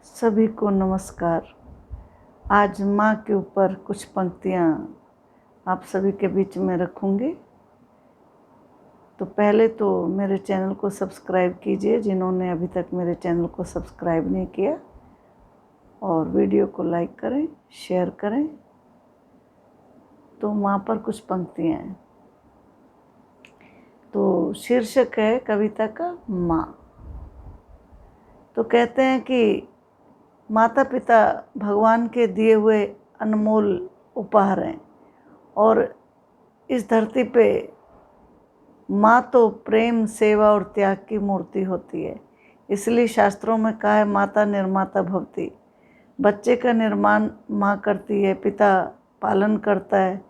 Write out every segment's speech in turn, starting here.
सभी को नमस्कार। आज माँ के ऊपर कुछ पंक्तियाँ आप सभी के बीच में रखूँगी। तो पहले तो मेरे चैनल को सब्सक्राइब कीजिए जिन्होंने अभी तक मेरे चैनल को सब्सक्राइब नहीं किया, और वीडियो को लाइक करें, शेयर करें। तो माँ पर कुछ पंक्तियाँ हैं। तो शीर्षक है कविता का माँ। तो कहते हैं कि माता पिता भगवान के दिए हुए अनमोल उपहार हैं, और इस धरती पे माँ तो प्रेम, सेवा और त्याग की मूर्ति होती है। इसलिए शास्त्रों में कहा है माता निर्माता भवति। बच्चे का निर्माण माँ करती है, पिता पालन करता है,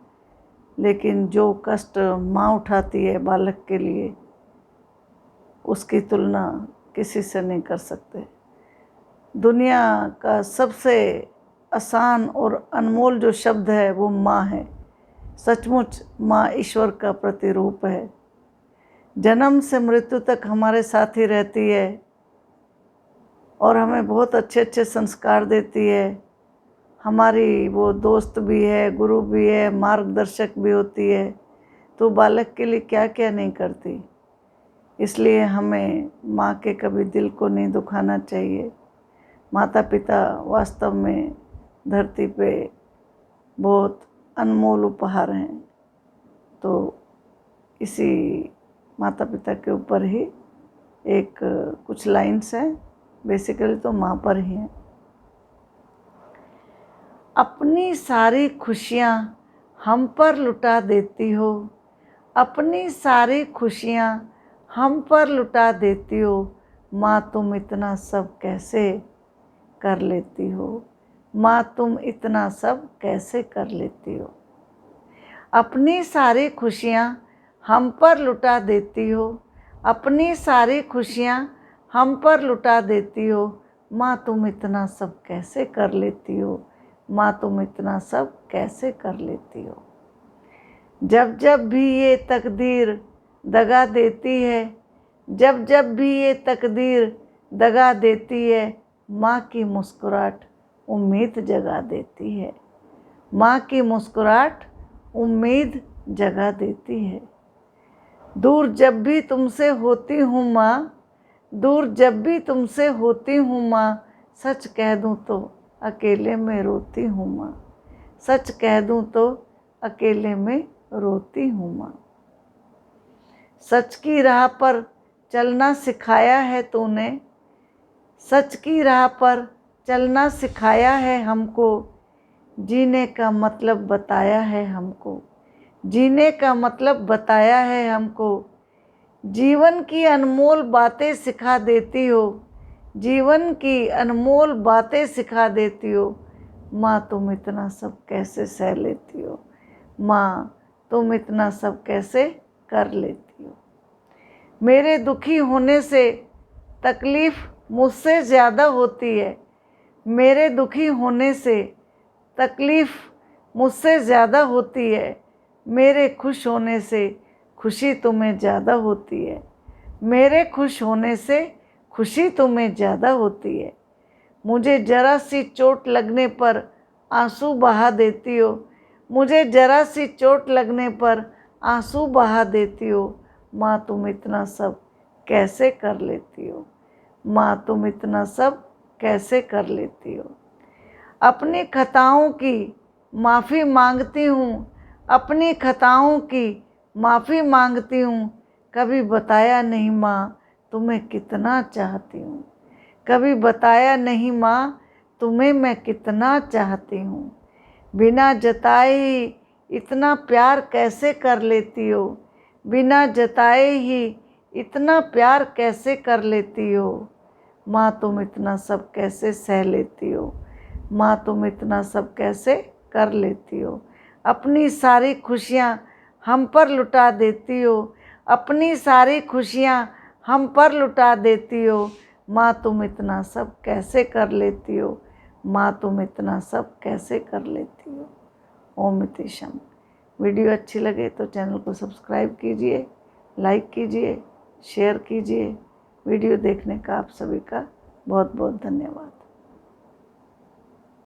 लेकिन जो कष्ट माँ उठाती है बालक के लिए, उसकी तुलना किसी से नहीं कर सकते। दुनिया का सबसे आसान और अनमोल जो शब्द है वो माँ है। सचमुच माँ ईश्वर का प्रतिरूप है। जन्म से मृत्यु तक हमारे साथ ही रहती है और हमें बहुत अच्छे अच्छे संस्कार देती है। हमारी वो दोस्त भी है, गुरु भी है, मार्गदर्शक भी होती है। तो बालक के लिए क्या क्या नहीं करती। इसलिए हमें माँ के कभी दिल को नहीं दुखाना चाहिए। माता पिता वास्तव में धरती पे बहुत अनमोल उपहार हैं। तो इसी माता पिता के ऊपर ही एक कुछ लाइन्स हैं, बेसिकली तो माँ पर ही हैं। अपनी सारी खुशियाँ हम पर लुटा देती हो, अपनी सारी खुशियाँ हम पर लुटा देती हो। माँ तुम इतना सब कैसे कर लेती हो। माँ तुम इतना सब कैसे कर लेती हो। अपनी सारी खुशियाँ हम पर लुटा देती हो, अपनी सारी खुशियाँ हम पर लुटा देती हो। माँ तुम इतना सब कैसे कर लेती हो। माँ तुम इतना सब कैसे कर लेती हो। जब जब भी ये तकदीर दगा देती है, जब जब भी ये तकदीर दगा देती है, माँ की मुस्कुराहट उम्मीद जगा देती है। माँ की मुस्कुराहट उम्मीद जगा देती है। दूर जब भी तुमसे होती हूँ माँ, दूर जब भी तुमसे होती हूँ माँ, सच कह दूँ तो अकेले में रोती हूँ माँ, सच कह दूँ तो अकेले में रोती हूँ माँ। सच की राह पर चलना सिखाया है तूने, सच की राह पर चलना सिखाया है हमको। जीने का मतलब बताया है हमको, जीने का मतलब बताया है हमको। जीवन की अनमोल बातें सिखा देती हो, जीवन की अनमोल बातें सिखा देती हो। माँ तुम इतना सब कैसे सह लेती हो। माँ तुम इतना सब कैसे कर लेती हो। मेरे दुखी होने से तकलीफ़ मुझसे ज़्यादा होती है, मेरे दुखी होने से तकलीफ़ मुझसे ज़्यादा होती है। मेरे खुश होने से खुशी तुम्हें ज़्यादा होती है, मेरे खुश होने से खुशी तुम्हें ज़्यादा होती है। मुझे ज़रा सी चोट लगने पर आंसू बहा देती हो, मुझे ज़रा सी चोट लगने पर आंसू बहा देती हो। माँ तुम इतना सब कैसे कर लेती हो। माँ तुम इतना सब कैसे कर लेती हो। अपनी खताओं की माफ़ी मांगती हूँ, अपनी खताओं की माफ़ी मांगती हूँ। कभी बताया नहीं माँ तुम्हें कितना चाहती हूँ, कभी बताया नहीं माँ तुम्हें मैं कितना चाहती हूँ। बिना जताए ही इतना प्यार कैसे कर लेती हो, बिना जताए ही इतना प्यार कैसे कर लेती हो। माँ तुम इतना सब कैसे सह लेती हो। माँ तुम इतना सब कैसे कर लेती हो। अपनी सारी खुशियाँ हम पर लुटा देती हो, अपनी सारी खुशियाँ हम पर लुटा देती हो। माँ तुम इतना सब कैसे कर लेती हो। माँ तुम इतना सब कैसे कर लेती हो। ओम इति शम। वीडियो अच्छी लगे तो चैनल को सब्सक्राइब कीजिए, लाइक कीजिए, शेयर कीजिए। वीडियो देखने का आप सभी का बहुत बहुत धन्यवाद।